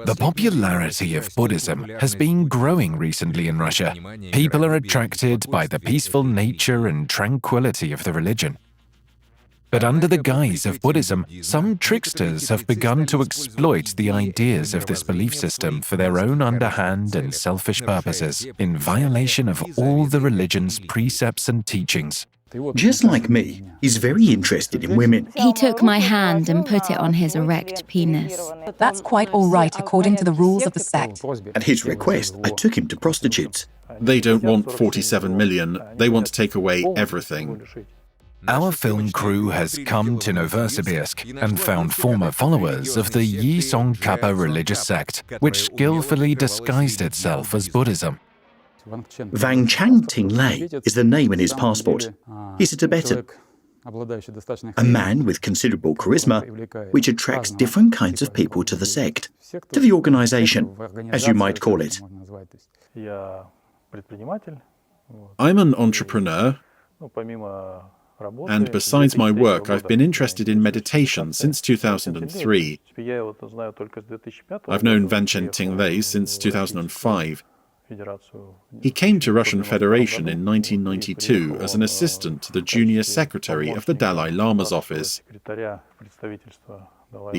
The popularity of Buddhism has been growing recently in Russia. People are attracted by the peaceful nature and tranquility of the religion. But under the guise of Buddhism, some tricksters have begun to exploit the ideas of this belief system for their own underhand and selfish purposes, in violation of all the religion's precepts and teachings. Just like me, he's very interested in women. He took my hand and put it on his erect penis. That's quite all right according to the rules of the sect. At his request, I took him to prostitutes. They don't want 47 million, they want to take away everything. Our film crew has come to Novosibirsk and found former followers of the Yi-Song Kappa religious sect, which skillfully disguised itself as Buddhism. Vang Chang Tingley is the name in his passport. He's a Tibetan, a man with considerable charisma, which attracts different kinds of people to the sect, to the organization, as you might call it. I'm an entrepreneur, and besides my work, I've been interested in meditation since 2003. I've known Vanchen Tingley since 2005. He came to Russian Federation in 1992 as an assistant to the junior secretary of the Dalai Lama's office, the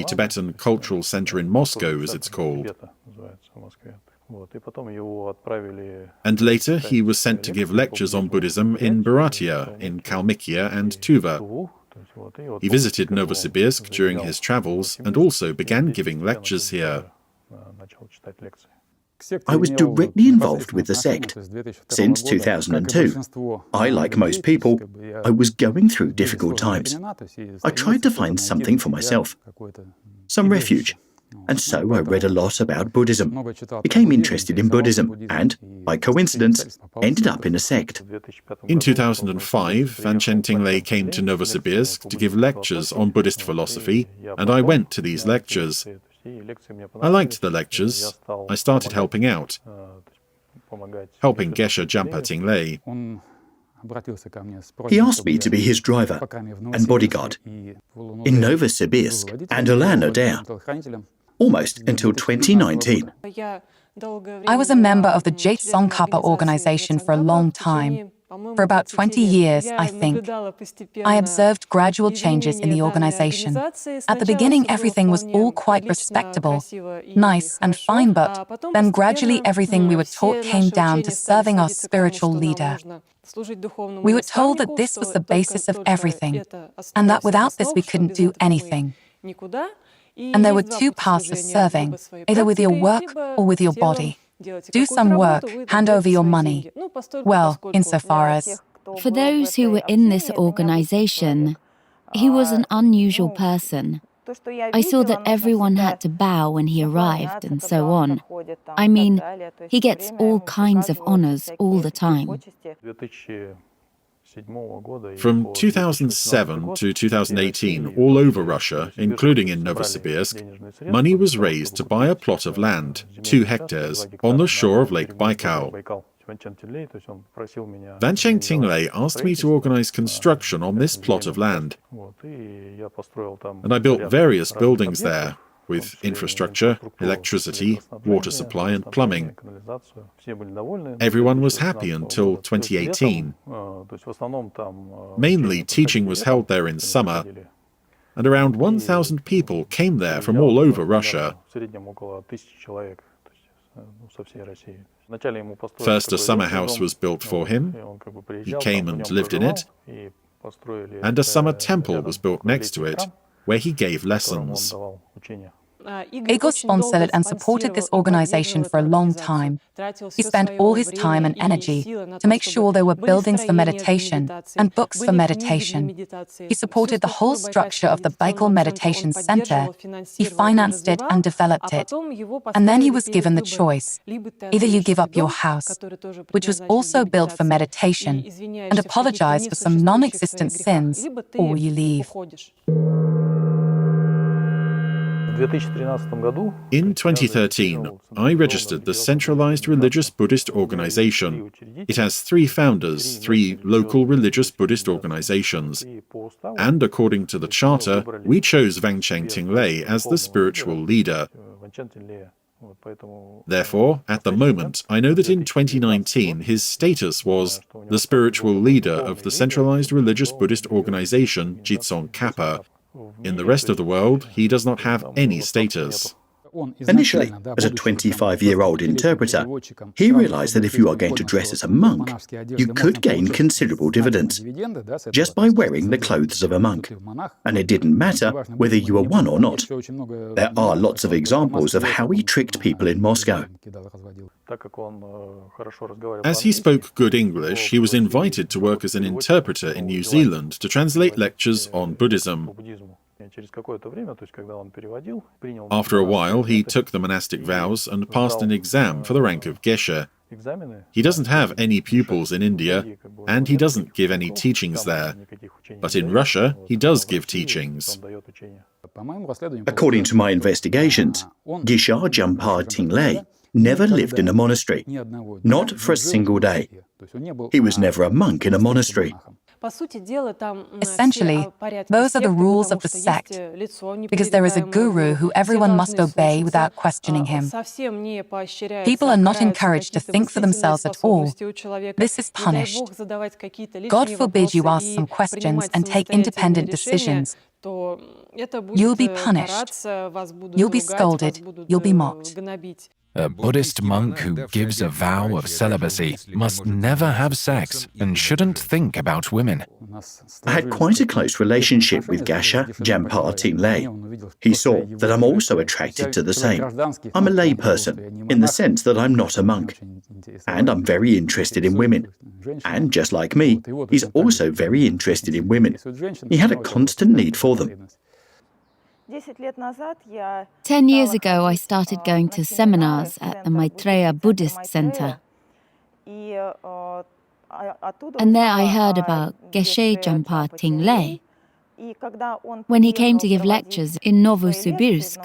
Tibetan Cultural Center in Moscow, as it's called. And later he was sent to give lectures on Buddhism in Buryatia, in Kalmykia and Tuva. He visited Novosibirsk during his travels and also began giving lectures here. I was directly involved with the sect. Since 2002, I, like most people, I was going through difficult times. I tried to find something for myself, some refuge. And so I read a lot about Buddhism, became interested in Buddhism, and, by coincidence, ended up in a sect. In 2005, Vanchen Tingley came to Novosibirsk to give lectures on Buddhist philosophy, and I went to these lectures. I liked the lectures. I started helping out, helping Geshe Jampa Tingley. He asked me to be his driver and bodyguard in Novosibirsk and Ulan-Ude, almost until 2019. I was a member of the Yi-Song Kappa organization for a long time. For about 20 years, I think. I observed gradual changes in the organization. At the beginning, everything was all quite respectable, nice and fine, but then gradually everything we were taught came down to serving our spiritual leader. We were told that this was the basis of everything, and that without this we couldn't do anything. And there were two paths of serving, either with your work or with your body. Do some work, hand over your money. Well, insofar as... For those who were in this organization, he was an unusual person. I saw that everyone had to bow when he arrived and so on. I mean, he gets all kinds of honors all the time. From 2007 to 2018, all over Russia, including in Novosibirsk, money was raised to buy a plot of land, 2 hectares, on the shore of Lake Baikal. Vanchen Tingley asked me to organize construction on this plot of land, and I built various buildings there, with infrastructure, electricity, water supply and plumbing. Everyone was happy until 2018. Mainly teaching was held there in summer, and around 1,000 people came there from all over Russia. First a summer house was built for him, he came and lived in it, and a summer temple was built next to it, where he gave lessons. Igor sponsored and supported this organization for a long time. He spent all his time and energy to make sure there were buildings for meditation and books for meditation. He supported the whole structure of the Baikal Meditation Center. He financed it and developed it. And then he was given the choice. Either you give up your house, which was also built for meditation, and apologize for some non-existent sins, or you leave. In 2013, I registered the Centralized Religious Buddhist Organization. It has 3 founders, 3 local religious Buddhist organizations. And according to the charter, we chose Vanchen Tingley as the spiritual leader. Therefore, at the moment, I know that in 2019 his status was the spiritual leader of the centralized religious Buddhist organization Jitsong Kappa. In the rest of the world, he does not have any status. Initially, as a 25-year-old interpreter, he realized that if you are going to dress as a monk, you could gain considerable dividends just by wearing the clothes of a monk. And it didn't matter whether you were one or not. There are lots of examples of how he tricked people in Moscow. As he spoke good English, he was invited to work as an interpreter in New Zealand to translate lectures on Buddhism. After a while, he took the monastic vows and passed an exam for the rank of Geshe. He doesn't have any pupils in India, and he doesn't give any teachings there. But in Russia, he does give teachings. According to my investigations, Geshe Jampa Tingley never lived in a monastery, not for a single day. He was never a monk in a monastery. Essentially, those are the rules of the sect, because there is a guru who everyone must obey without questioning him. People are not encouraged to think for themselves at all. This is punished. God forbid you ask some questions and take independent decisions. You'll be punished. You'll be scolded. You'll be mocked. A Buddhist monk who gives a vow of celibacy must never have sex and shouldn't think about women. I had quite a close relationship with Geshe Jampa Tingley. He saw that I'm also attracted to the same. I'm a lay person, in the sense that I'm not a monk. And I'm very interested in women. And just like me, he's also very interested in women. He had a constant need for them. 10 years ago, I started going to seminars at the Maitreya Buddhist Center. And there I heard about Geshe Jampa Tingley. When he came to give lectures in Novosibirsk,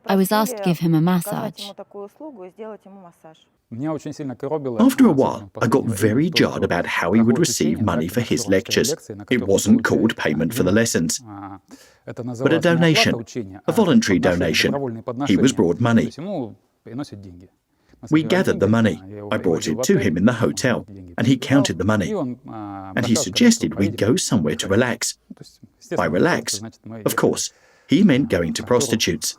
I was asked to give him a massage. After a while, I got very jarred about how he would receive money for his lectures. It wasn't called payment for the lessons, but a donation, a voluntary donation. He was brought money. We gathered the money. I brought it to him in the hotel, and he counted the money. And he suggested we go somewhere to relax. By relax, of course, he meant going to prostitutes.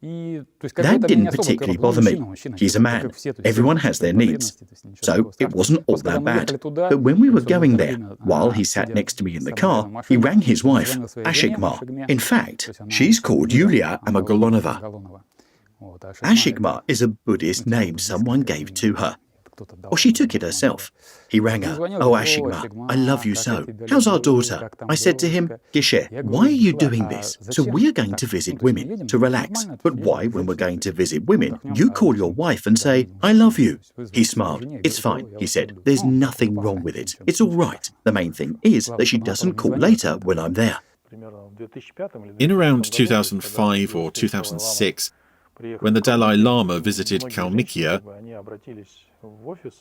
That didn't particularly bother me. He's a man. Everyone has their needs. So it wasn't all that bad. But when we were going there, while he sat next to me in the car, he rang his wife, Ashigma. In fact, she's called Yulia Amagolonova. Ashigma is a Buddhist name someone gave to her. Or she took it herself. He rang her. "Oh, Ashigma, I love you so. How's our daughter?" I said to him, "Geshe, why are you doing this? So we are going to visit women, to relax. But why, when we're going to visit women, you call your wife and say, 'I love you'?" He smiled. "It's fine," he said. "There's nothing wrong with it. It's all right. The main thing is that she doesn't call later when I'm there." In around 2005 or 2006, when the Dalai Lama visited Kalmykia,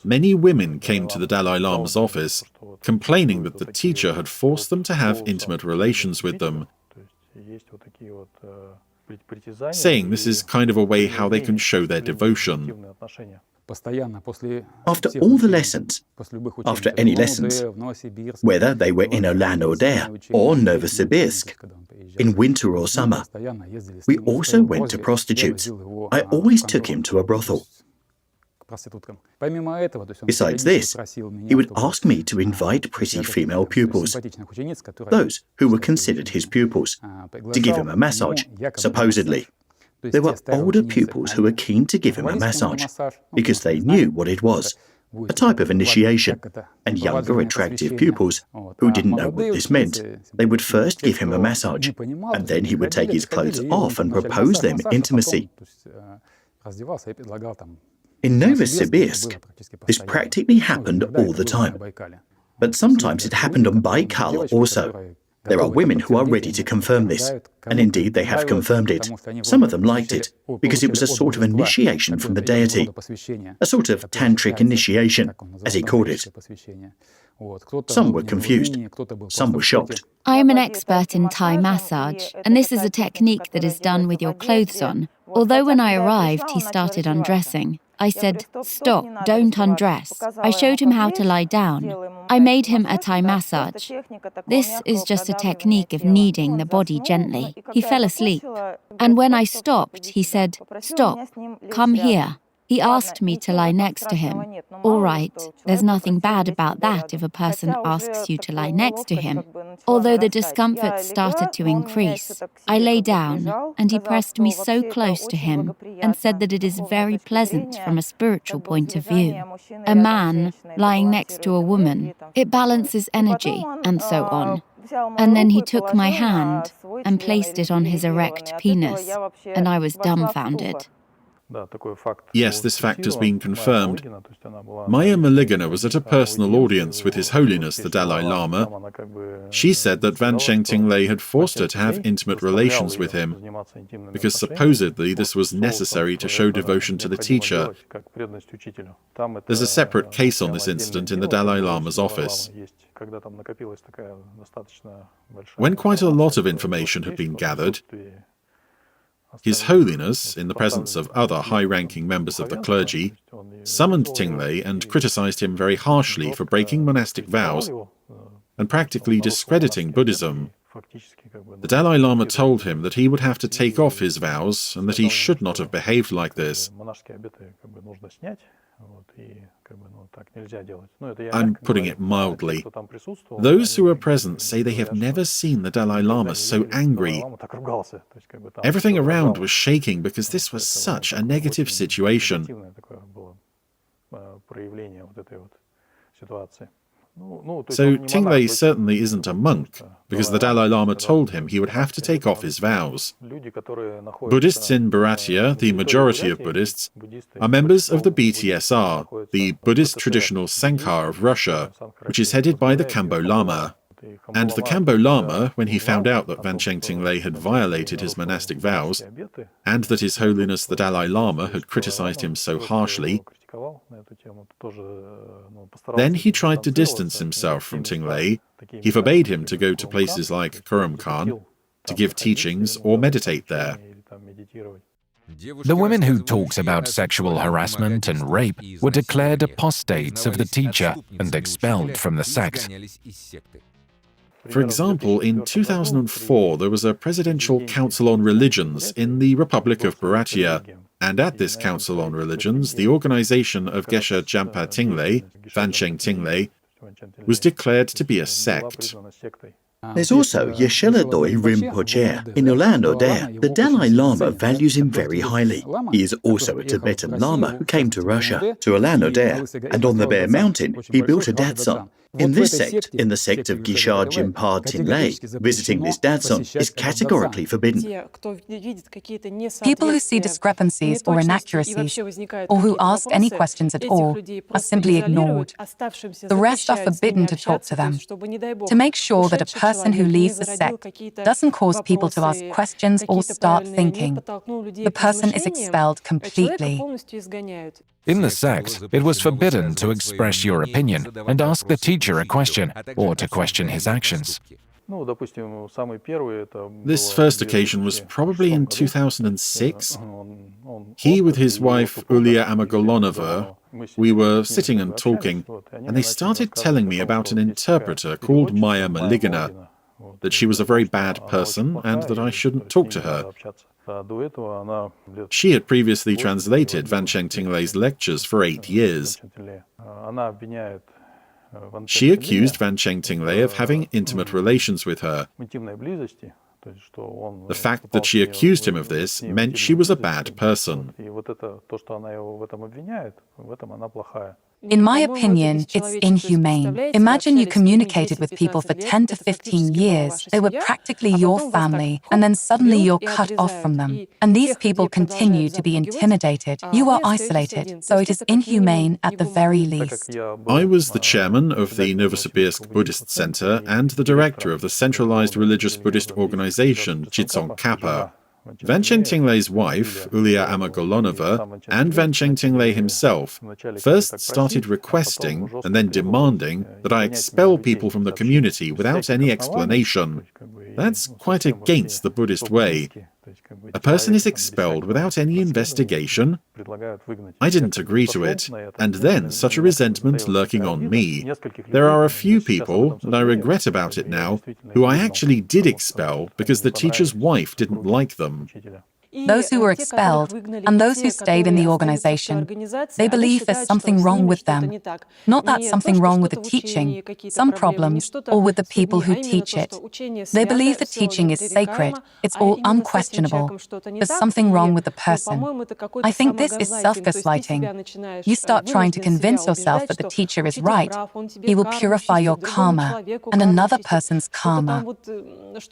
many women came to the Dalai Lama's office, complaining that the teacher had forced them to have intimate relations with them, saying this is kind of a way how they can show their devotion. After all the lessons, after any lessons, whether they were in Ulan-Ude or Novosibirsk, in winter or summer, we also went to prostitutes. I always took him to a brothel. Besides this, he would ask me to invite pretty female pupils, those who were considered his pupils, to give him a massage, supposedly. There were older pupils who were keen to give him a massage, because they knew what it was, a type of initiation, and younger, attractive pupils who didn't know what this meant. They would first give him a massage, and then he would take his clothes off and propose them intimacy. In Novosibirsk, this practically happened all the time. But sometimes it happened on Baikal also. There are women who are ready to confirm this, and indeed they have confirmed it. Some of them liked it, because it was a sort of initiation from the deity, a sort of tantric initiation, as he called it. Some were confused. Some were shocked. I am an expert in Thai massage, and this is a technique that is done with your clothes on. Although when I arrived, he started undressing. I said, "Stop, don't undress." I showed him how to lie down. I made him a Thai massage. This is just a technique of kneading the body gently. He fell asleep. And when I stopped, he said, "Stop, come here." He asked me to lie next to him. All right, there's nothing bad about that if a person asks you to lie next to him. Although the discomfort started to increase, I lay down and he pressed me so close to him and said that it is very pleasant from a spiritual point of view. A man lying next to a woman, it balances energy and so on. And then he took my hand and placed it on his erect penis, and I was dumbfounded. Yes, this fact has been confirmed. Maya Maligana was at a personal audience with His Holiness the Dalai Lama. She said that Vancheng Tingley had forced her to have intimate relations with him, because supposedly this was necessary to show devotion to the teacher. There's a separate case on this incident in the Dalai Lama's office. When quite a lot of information had been gathered, His Holiness, in the presence of other high-ranking members of the clergy, summoned Tingley and criticized him very harshly for breaking monastic vows and practically discrediting Buddhism. The Dalai Lama told him that he would have to take off his vows and that he should not have behaved like this. I'm putting it mildly. Those who were present say they have never seen the Dalai Lama so angry. Everything around was shaking because this was such a negative situation. So Tingley certainly isn't a monk, because the Dalai Lama told him he would have to take off his vows. Buddhists in Bharatiya, the majority of Buddhists, are members of the BTSR, the Buddhist Traditional Sankhar of Russia, which is headed by the Khambo Lama. And the Khambo Lama, when he found out that Vancheng Tingley had violated his monastic vows, and that His Holiness the Dalai Lama had criticized him so harshly, then he tried to distance himself from Tingley. He forbade him to go to places like Kurram Khan, to give teachings or meditate there. The women who talked about sexual harassment and rape were declared apostates of the teacher and expelled from the sect. For example, in 2004, there was a Presidential Council on Religions in the Republic of Bharatiya, and at this Council on Religions, the organization of Geshe Jampa Tingley, Vancheng Tingley, was declared to be a sect. There's also Yesheladoi Rinpoche in Ulan-Ude. The Dalai Lama values him very highly. He is also a Tibetan Lama who came to Russia, to Ulan-Ude, and on the Bear Mountain he built a Datsun. In this sect, in the sect of Geshe Jampa Tingley, visiting this Datsun is categorically forbidden. People who see discrepancies or inaccuracies, or who ask any questions at all, are simply ignored. The rest are forbidden to talk to them. To make sure that a person who leaves the sect doesn't cause people to ask questions or start thinking, the person is expelled completely. In the sect, it was forbidden to express your opinion and ask the teacher a question, or to question his actions. This first occasion was probably in 2006. He, with his wife Ulia Amagolonova, we were sitting and talking, and they started telling me about an interpreter called Maya Maligana, that she was a very bad person and that I shouldn't talk to her. She had previously translated Vancheng Tingley's lectures for 8 years. She accused Vancheng Tingley of having intimate relations with her. The fact that she accused him of this meant she was a bad person. In my opinion, it's inhumane. Imagine you communicated with people for 10 to 15 years. They were practically your family, and then suddenly you're cut off from them. And these people continue to be intimidated. You are isolated, so it is inhumane at the very least. I was the chairman of the Novosibirsk Buddhist Center and the director of the centralized religious Buddhist organization Jitsong Kappa. Vanchen Tingley's wife, Ulia Amagolonova, and Vanchen Tingley himself first started requesting and then demanding that I expel people from the community without any explanation. That's quite against the Buddhist way. A person is expelled without any investigation. I didn't agree to it, and then such a resentment lurking on me. There are a few people, and I regret about it now, who I actually did expel because the teacher's wife didn't like them. Those who were expelled and those who stayed in the organization, they believe there's something wrong with them. Not that something wrong with the teaching, some problems, or with the people who teach it. They believe the teaching is sacred, it's all unquestionable. There's something wrong with the person. I think this is self-gaslighting. You start trying to convince yourself that the teacher is right. He will purify your karma and another person's karma.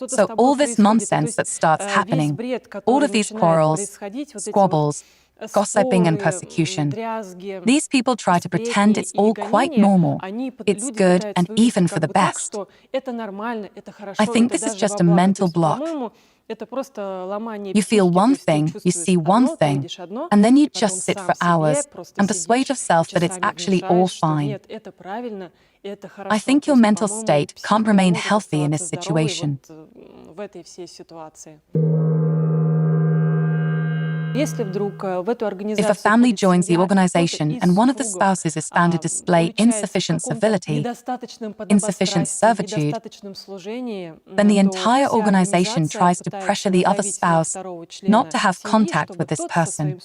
So all this nonsense that starts happening, all of these quarrels, squabbles, gossiping and persecution. These people try to pretend it's all quite normal. It's good and even for the best. I think this is just a mental block. You feel one thing, you see one thing, and then you just sit for hours and persuade yourself that it's actually all fine. I think your mental state can't remain healthy in this situation. If a family joins the organization and one of the spouses is found to display insufficient civility, insufficient servitude, then the entire organization tries to pressure the other spouse not to have contact with this person.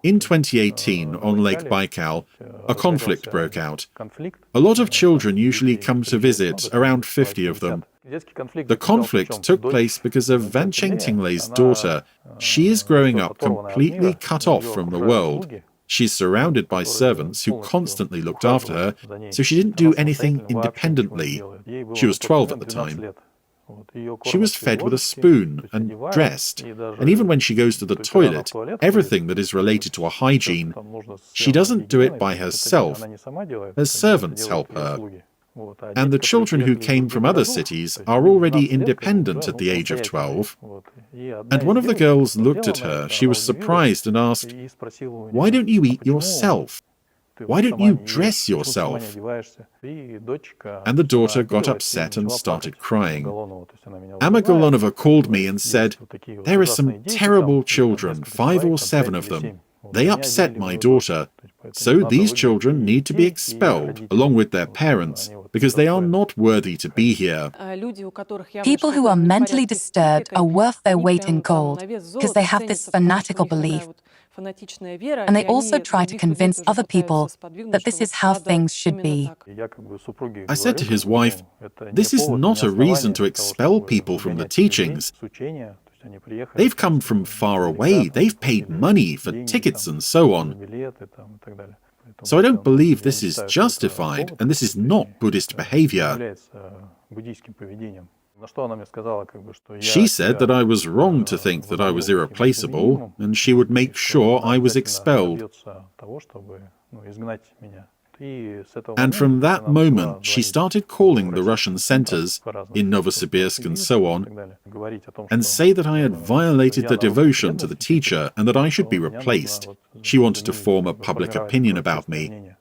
In 2018, on Lake Baikal, a conflict broke out. A lot of children usually come to visit, around 50 of them. The conflict took place because of Vanchen Tingley's daughter. She is growing up completely cut off from the world. She's surrounded by servants who constantly looked after her, so she didn't do anything independently. She was 12 at the time. She was fed with a spoon and dressed, and even when she goes to the toilet, everything that is related to a hygiene, she doesn't do it by herself. Her servants help her. And the children who came from other cities are already independent at the age of 12. And one of the girls looked at her. She was surprised and asked, "Why don't you eat yourself? Why don't you dress yourself?" And the daughter got upset and started crying. Amagolonova called me and said, "There are some terrible children, 5 or 7 of them. They upset my daughter. So these children need to be expelled, along with their parents, because they are not worthy to be here." People who are mentally disturbed are worth their weight in gold because they have this fanatical belief. And they also try to convince other people that this is how things should be. I said to his wife, "This is not a reason to expel people from the teachings. They've come from far away, they've paid money for tickets and so on. So I don't believe this is justified, and this is not Buddhist behavior." She said that I was wrong to think that I was irreplaceable, and she would make sure I was expelled. And from that moment, she started calling the Russian centers in Novosibirsk and so on, and say that I had violated the devotion to the teacher and that I should be replaced. She wanted to form a public opinion about me.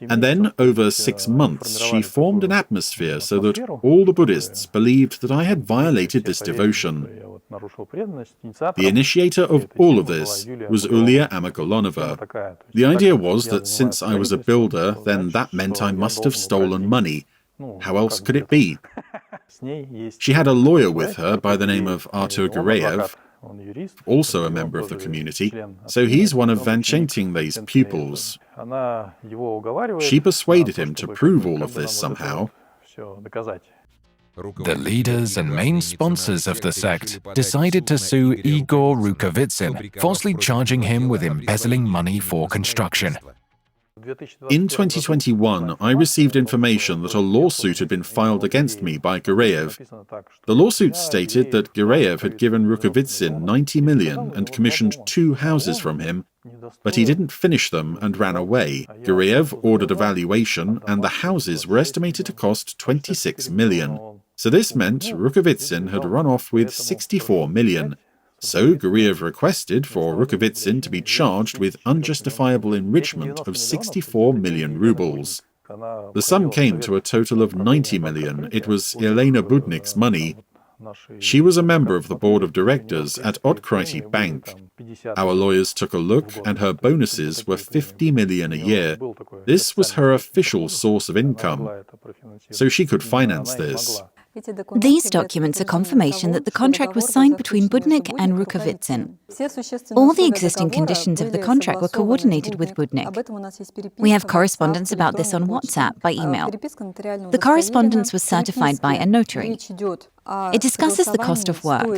And then, over 6 months, she formed an atmosphere so that all the Buddhists believed that I had violated this devotion. The initiator of all of this was Ulia Amagolonova. The idea was that since I was a builder, then that meant I must have stolen money. How else could it be? She had a lawyer with her by the name of Artur Gureyev, also a member of the community, so he's one of Vanchen Tingley's pupils. She persuaded him to prove all of this somehow. The leaders and main sponsors of the sect decided to sue Igor Rukavitsin, falsely charging him with embezzling money for construction. In 2021, I received information that a lawsuit had been filed against me by Gureyev. The lawsuit stated that Gureyev had given Rukavitsin 90 million and commissioned 2 houses from him, but he didn't finish them and ran away. Gureyev ordered a valuation, and the houses were estimated to cost 26 million. So this meant Rukavitsin had run off with 64 million. So Gureyev requested for Rukavitsin to be charged with unjustifiable enrichment of 64 million rubles. The sum came to a total of 90 million. It was Elena Budnik's money. She was a member of the board of directors at Odkryty Bank. Our lawyers took a look, and her bonuses were 50 million a year. This was her official source of income, so she could finance this. These documents are confirmation that the contract was signed between Budnik and Rukavitsin. All the existing conditions of the contract were coordinated with Budnik. We have correspondence about this on WhatsApp by email. The correspondence was certified by a notary. It discusses the cost of work.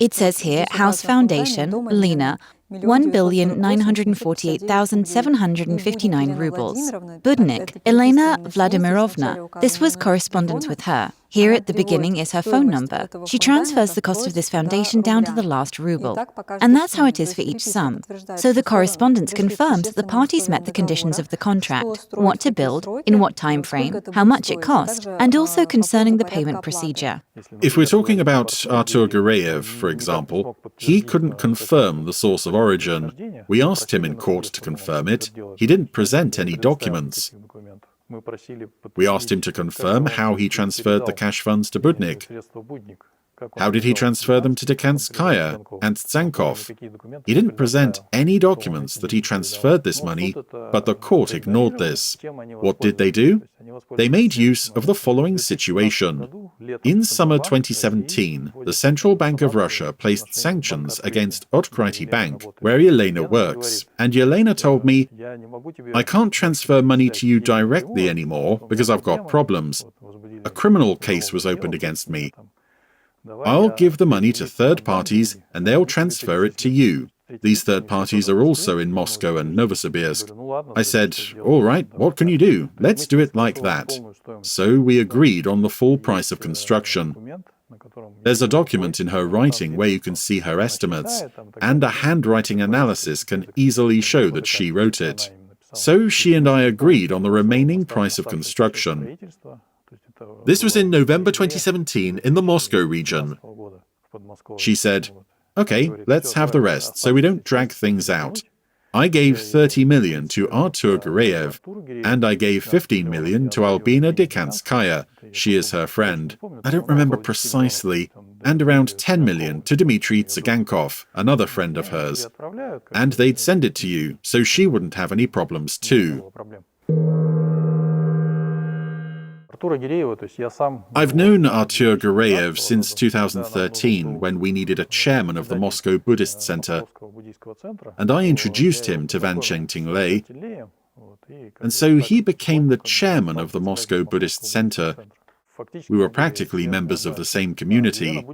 It says here, house foundation, Lena, 1,948,759 rubles. Budnik, Elena Vladimirovna. This was correspondence with her. Here at the beginning is her phone number. She transfers the cost of this foundation down to the last ruble. And that's how it is for each sum. So the correspondence confirms that the parties met the conditions of the contract, what to build, in what time frame, how much it cost, and also concerning the payment procedure. If we're talking about Artur Gureyev, for example, he couldn't confirm the source of origin. We asked him in court to confirm it. He didn't present any documents. We asked him to confirm how he transferred the cash funds to Budnik. How did he transfer them to Dekanskaya and Tsankov? He didn't present any documents that he transferred this money, but the court ignored this. What did they do? They made use of the following situation. In summer 2017, the Central Bank of Russia placed sanctions against Odkryty Bank, where Yelena works, and Yelena told me, "I can't transfer money to you directly anymore because I've got problems. A criminal case was opened against me. I'll give the money to third parties and they'll transfer it to you. These third parties are also in Moscow and Novosibirsk." I said, "All right, what can you do? Let's do it like that." So we agreed on the full price of construction. There's a document in her writing where you can see her estimates, and a handwriting analysis can easily show that she wrote it. So she and I agreed on the remaining price of construction. This was in November 2017 in the Moscow region. She said, "Okay, let's have the rest so we don't drag things out." I gave 30 million to Artur Gureyev, and I gave 15 million to Albina Dekanskaya. She is her friend. I don't remember precisely. And around 10 million to Dmitry Tsigankov, another friend of hers. And they'd send it to you, so she wouldn't have any problems too. I've known Artur Gureyev since 2013, when we needed a chairman of the Moscow Buddhist Center, and I introduced him to Vancheng Tingley, and so he became the chairman of the Moscow Buddhist Center. We were practically members of the same community.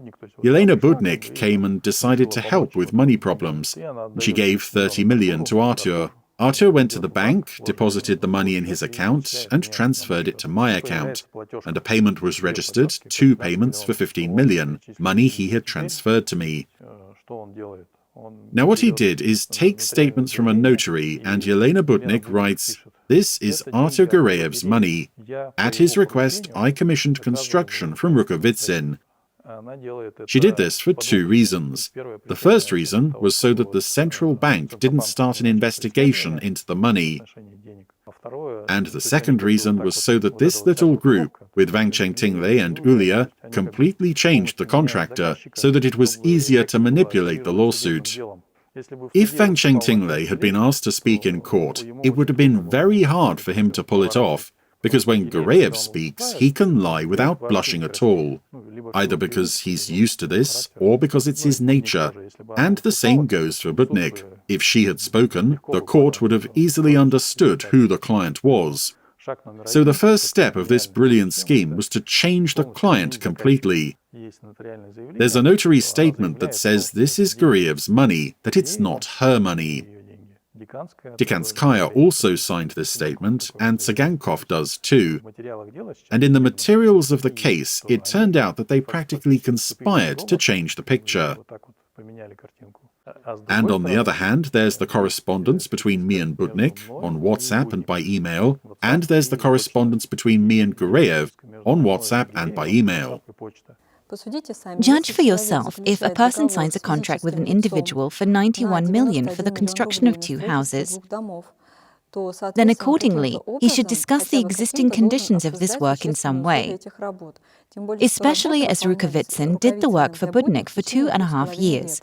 Yelena Budnik came and decided to help with money problems. She gave 30 million to Artur. Artur went to the bank, deposited the money in his account, and transferred it to my account. And a payment was registered, 2 payments for 15 million, money he had transferred to me. Now what he did is take statements from a notary, and Yelena Budnik writes, "This is Artur Gureyev's money. At his request, I commissioned construction from Rukavitsin." She did this for 2 reasons. The first reason was so that the central bank didn't start an investigation into the money. And the second reason was so that this little group, with Vancheng Tingley and Ulia, completely changed the contractor so that it was easier to manipulate the lawsuit. If Vancheng Tingley had been asked to speak in court, it would have been very hard for him to pull it off, because when Gureyev speaks, he can lie without blushing at all, either because he's used to this or because it's his nature. And the same goes for Budnik. If she had spoken, the court would have easily understood who the client was. So the first step of this brilliant scheme was to change the client completely. There's a notary statement that says this is Gureyev's money, that it's not her money. Dekanskaya also signed this statement, and Tsigankov does too. And in the materials of the case, it turned out that they practically conspired to change the picture. And on the other hand, there's the correspondence between me and Budnik, on WhatsApp and by email, and there's the correspondence between me and Gureyev, on WhatsApp and by email. Judge for yourself if a person signs a contract with an individual for 91 million for the construction of 2 houses. Then accordingly, he should discuss the existing conditions of this work in some way, especially as Rukavitsin did the work for Budnik for 2.5 years.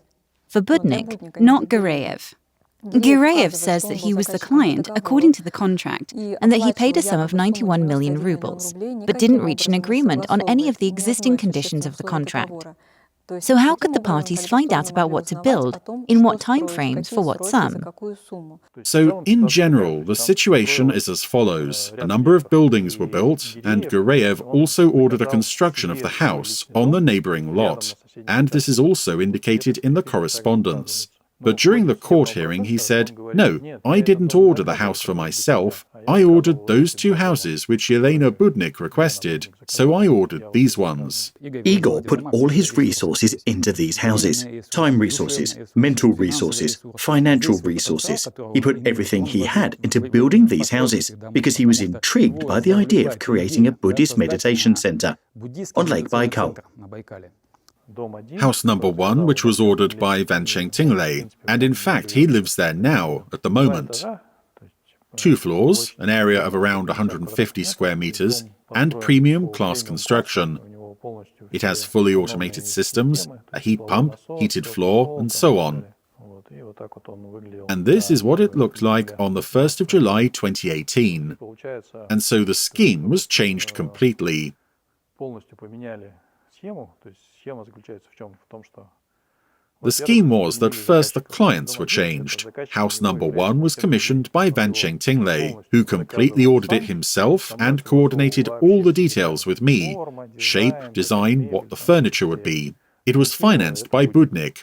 For Budnik, not Gureyev. Gureyev says that he was the client according to the contract and that he paid a sum of 91 million rubles, but didn't reach an agreement on any of the existing conditions of the contract. So how could the parties find out about what to build, in what time frames, for what sum? So, in general, the situation is as follows. A number of buildings were built, and Gureyev also ordered a construction of the house on the neighbouring lot, and this is also indicated in the correspondence. But during the court hearing, he said, "No, I didn't order the house for myself. I ordered those 2 houses which Yelena Budnik requested, so I ordered these ones." Igor put all his resources into these houses. Time resources, mental resources, financial resources. He put everything he had into building these houses because he was intrigued by the idea of creating a Buddhist meditation center on Lake Baikal. House number 1, which was ordered by Vancheng Tingley, and in fact he lives there now, at the moment. 2 floors, an area of around 150 square meters, and premium class construction. It has fully automated systems, a heat pump, heated floor, and so on. And this is what it looked like on the 1st of July 2018. And so the scheme was changed completely. The scheme was that first the clients were changed. House number 1 was commissioned by Vancheng Tingley, who completely ordered it himself and coordinated all the details with me: shape, design, what the furniture would be. It was financed by Budnik.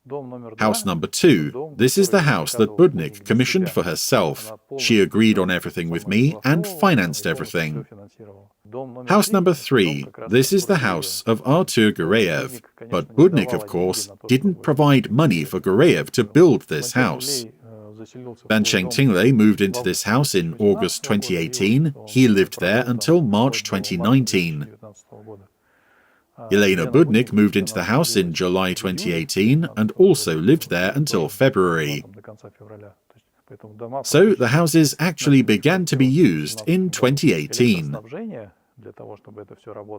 House number 2, this is the house that Budnik commissioned for herself. She agreed on everything with me and financed everything. House number 3, this is the house of Artur Gureyev, but Budnik, of course, didn't provide money for Gureyev to build this house. Vancheng Tingley moved into this house in August 2018. He lived there until March 2019. Yelena Budnik moved into the house in July 2018 and also lived there until February. So the houses actually began to be used in 2018.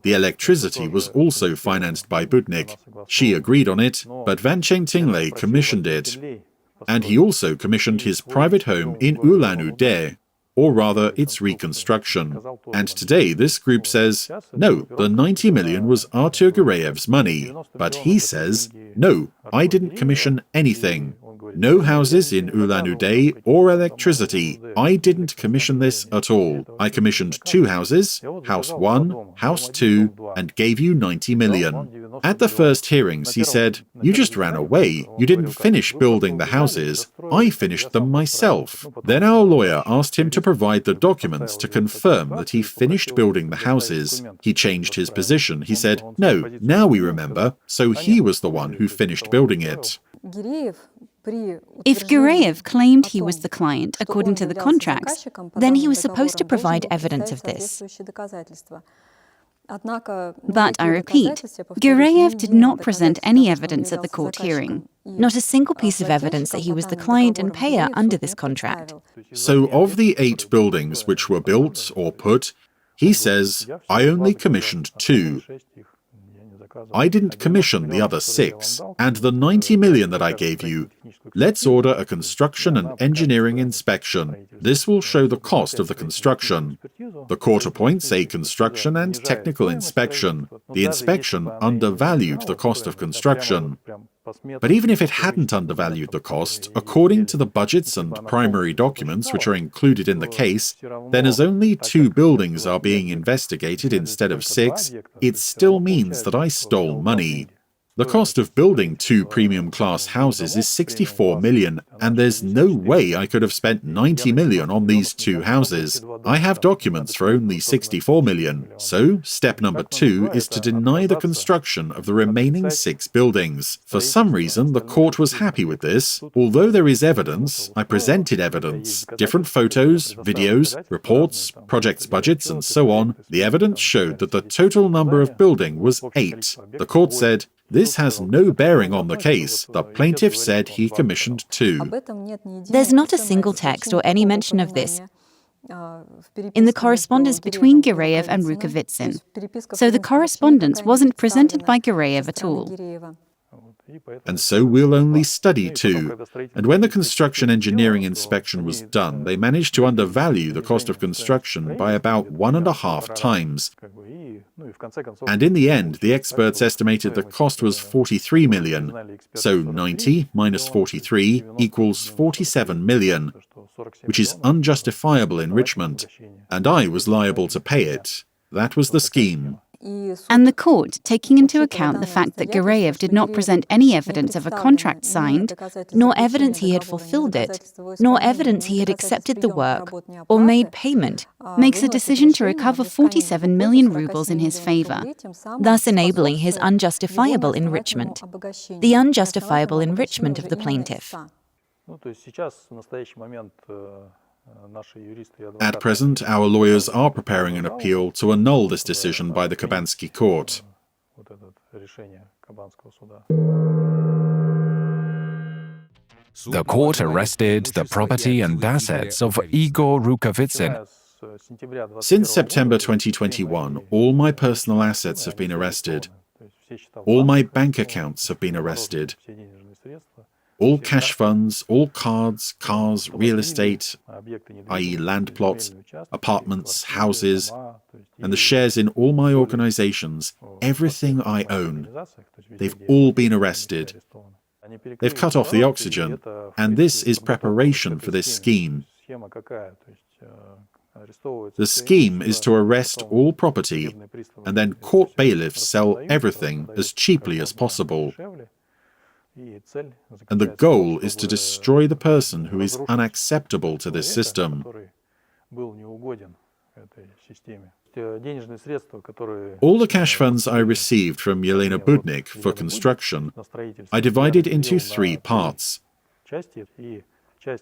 The electricity was also financed by Budnik. She agreed on it, but Vancheng Tingley commissioned it. And he also commissioned his private home in Ulan-Ude, or rather its reconstruction. And today this group says, no, the 90 million was Artur Gureyev's money. But he says, no, I didn't commission anything. No houses in Ulan-Ude or electricity. I didn't commission this at all. I commissioned 2 houses, House 1, House 2, and gave you 90 million. At the first hearings, he said, you just ran away. You didn't finish building the houses. I finished them myself. Then our lawyer asked him to provide the documents to confirm that he finished building the houses. He changed his position. He said, no, now we remember, so he was the one who finished building it. If Gureyev claimed he was the client according to the contracts, then he was supposed to provide evidence of this. But I repeat, Gureyev did not present any evidence at the court hearing. Not a single piece of evidence that he was the client and payer under this contract. So of the 8 buildings which were built or put, he says, I only commissioned 2. I didn't commission the other 6, and the 90 million that I gave you. Let's order a construction and engineering inspection. This will show the cost of the construction. The court appoints a construction and technical inspection. The inspection undervalued the cost of construction. But even if it hadn't undervalued the cost, according to the budgets and primary documents which are included in the case, then as only 2 buildings are being investigated instead of 6, it still means that I stole money. The cost of building 2 premium-class houses is 64 million, and there's no way I could have spent 90 million on these 2 houses. I have documents for only 64 million. So, step number 2 is to deny the construction of the remaining 6 buildings. For some reason, the court was happy with this. Although there is evidence, I presented evidence, different photos, videos, reports, projects budgets, and so on. The evidence showed that the total number of building was 8. The court said, "This has no bearing on the case. The plaintiff said he commissioned 2. There's not a single text or any mention of this in the correspondence between Gireyev and Rukavitsin. So the correspondence wasn't presented by Gireyev at all. And so we'll only study 2. And when the construction engineering inspection was done, they managed to undervalue the cost of construction by about 1.5 times. And in the end, the experts estimated the cost was 43 million. So 90 minus 43 equals 47 million, which is unjustifiable enrichment. And I was liable to pay it. That was the scheme. And the court, taking into account the fact that Gireyev did not present any evidence of a contract signed, nor evidence he had fulfilled it, nor evidence he had accepted the work or made payment, makes a decision to recover 47 million rubles in his favor, thus enabling his unjustifiable enrichment. The unjustifiable enrichment of the plaintiff. At present, our lawyers are preparing an appeal to annul this decision by the Kabansky court. The court arrested the property and assets of Igor Rukavitsin. Since September 2021, all my personal assets have been arrested. All my bank accounts have been arrested. All cash funds, all cards, cars, real estate, i.e. land plots, apartments, houses, and the shares in all my organizations, everything I own, they've all been arrested. They've cut off the oxygen, and this is preparation for this scheme. The scheme is to arrest all property, and then court bailiffs sell everything as cheaply as possible. And the goal is to destroy the person who is unacceptable to this system. All the cash funds I received from Yelena Budnik for construction, I divided into 3 parts.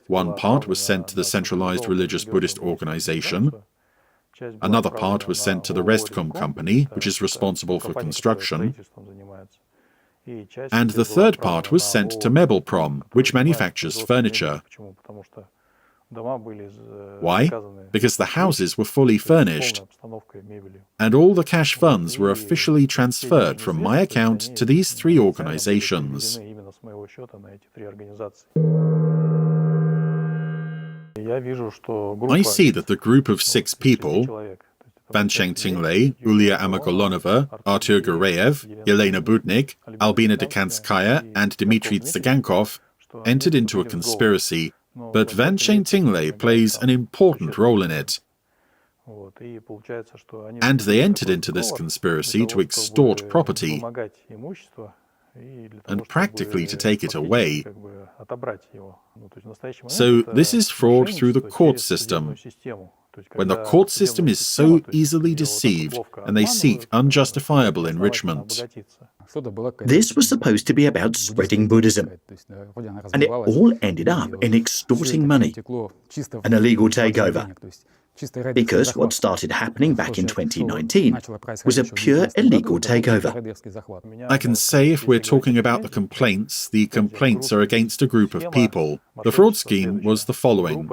One part was sent to the centralized religious Buddhist organization. Another part was sent to the Restcom company, which is responsible for construction. And the third part was sent to Mebelprom, which manufactures furniture. Why? Because the houses were fully furnished, and all the cash funds were officially transferred from my account to these 3 organizations. I see that the group of 6 people, MONK THINGLEY, Yulia Amagolonova, Artur Gireyev, Yelena Budnik, Albina Dekanskaya, and Dmitry Tsygankov, entered into a conspiracy, but MONK THINGLEY plays an important role in it. And they entered into this conspiracy to extort property and practically to take it away. So this is fraud through the court system. When the court system is so easily deceived and they seek unjustifiable enrichment. This was supposed to be about spreading Buddhism, and it all ended up in extorting money, an illegal takeover. Because what started happening back in 2019 was a pure illegal takeover. I can say if we're talking about the complaints are against a group of people. The fraud scheme was the following.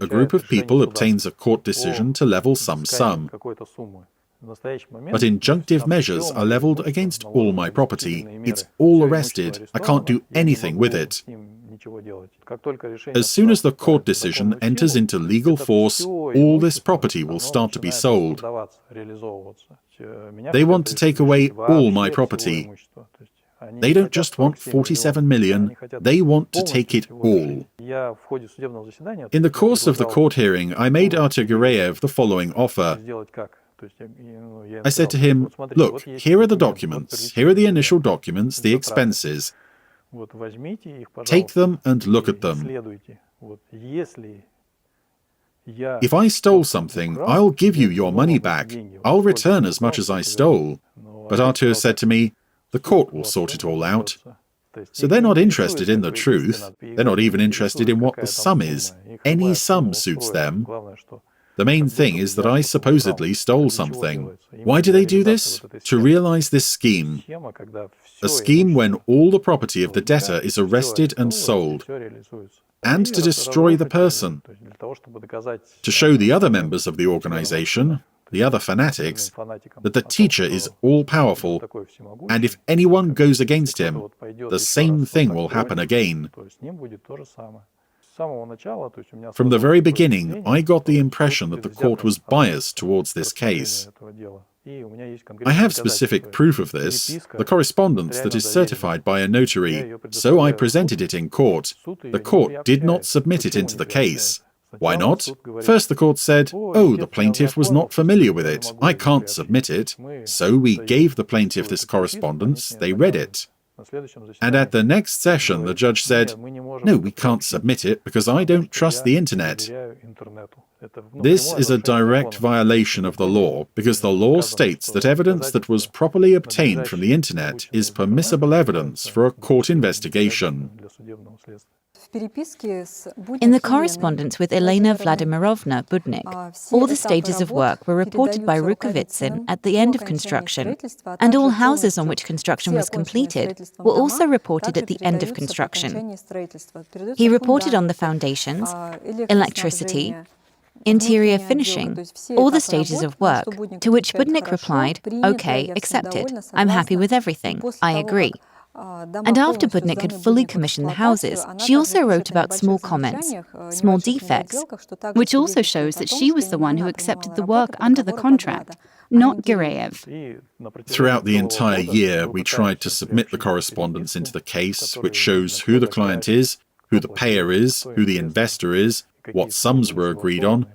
A group of people obtains a court decision to level some sum. But injunctive measures are leveled against all my property. It's all arrested. I can't do anything with it. As soon as the court decision enters into legal force, all this property will start to be sold. They want to take away all my property. They don't just want 47 million, they want to take it all. In the course of the court hearing, I made Artur Gireyev the following offer. I said to him, "Look, here are the documents, here are the initial documents, the expenses. Take them and look at them. If I stole something, I'll give you your money back. I'll return as much as I stole." But Artur said to me, "The court will sort it all out." So they're not interested in the truth. They're not even interested in what the sum is. Any sum suits them. The main thing is that I supposedly stole something. Why do they do this? To realize this scheme. A scheme when all the property of the debtor is arrested and sold. And to destroy the person. To show the other members of the organization, the other fanatics, that the teacher is all-powerful, and if anyone goes against him, the same thing will happen again. From the very beginning, I got the impression that the court was biased towards this case. I have specific proof of this, the correspondence that is certified by a notary, so I presented it in court. The court did not submit it into the case. Why not? First the court said, "Oh, the plaintiff was not familiar with it. I can't submit it." So we gave the plaintiff this correspondence, they read it. And at the next session, the judge said, "No, we can't submit it because I don't trust the internet." This is a direct violation of the law, because the law states that evidence that was properly obtained from the internet is permissible evidence for a court investigation. In the correspondence with Elena Vladimirovna Budnik, all the stages of work were reported by Rukavitsin at the end of construction, and all houses on which construction was completed were also reported at the end of construction. He reported on the foundations, electricity, interior finishing, all the stages of work, to which Budnik replied, "Okay, accepted. I'm happy with everything. I agree." And after Budnik had fully commissioned the houses, she also wrote about small comments, small defects, which also shows that she was the one who accepted the work under the contract, not Gireyev. Throughout the entire year, we tried to submit the correspondence into the case, which shows who the client is, who the payer is, who the investor is, what sums were agreed on,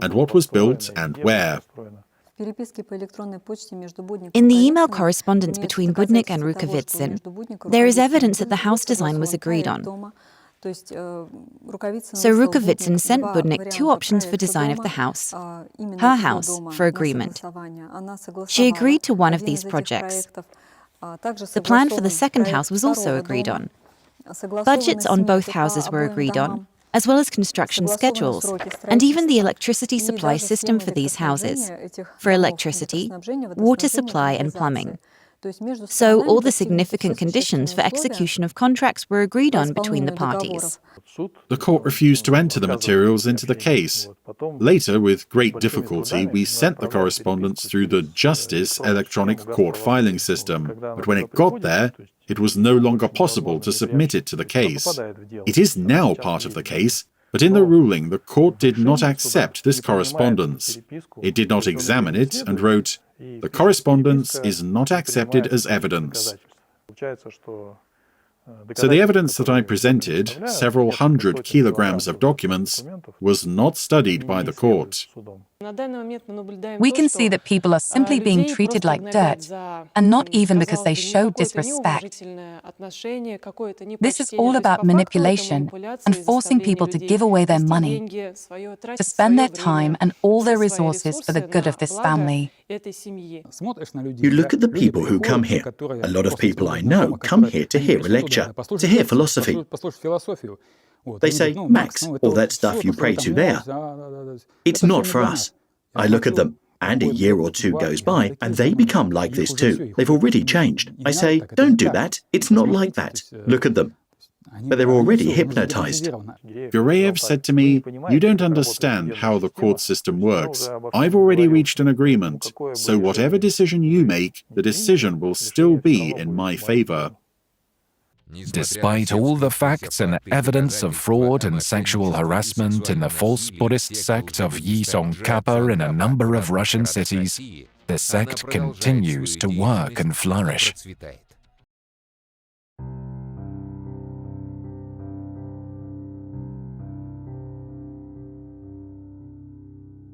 and what was built and where. In the email correspondence between Budnik and Rukavitsin, there is evidence that the house design was agreed on. So Rukavitsin sent Budnik two options for design of the house, her house, for agreement. She agreed to one of these projects. The plan for the second house was also agreed on. Budgets on both houses were agreed on, as well as construction schedules, and even the electricity supply system for these houses, for electricity, water supply and plumbing. So all the significant conditions for execution of contracts were agreed on between the parties. The court refused to enter the materials into the case. Later, with great difficulty, we sent the correspondence through the Justice electronic court filing system, but when it got there, it was no longer possible to submit it to the case. It is now part of the case, but in the ruling, the court did not accept this correspondence. It did not examine it and wrote, "The correspondence is not accepted as evidence." So the evidence that I presented, several hundred kilograms of documents, was not studied by the court. We can see that people are simply being treated like dirt, and not even because they show disrespect. This is all about manipulation and forcing people to give away their money, to spend their time and all their resources for the good of this family. You look at the people who come here. A lot of people I know come here to hear a lecture, to hear philosophy. They say, "Max, all that stuff you pray to there, it's not for us." I look at them, and a year or two goes by, and they become like this too. They've already changed. I say, "Don't do that. It's not like that." Look at them. But they're already hypnotized. Gireyev said to me, "You don't understand how the court system works. I've already reached an agreement, so whatever decision you make, the decision will still be in my favor." Despite all the facts and evidence of fraud and sexual harassment in the false Buddhist sect of Yisong Kappa in a number of Russian cities, the sect continues to work and flourish.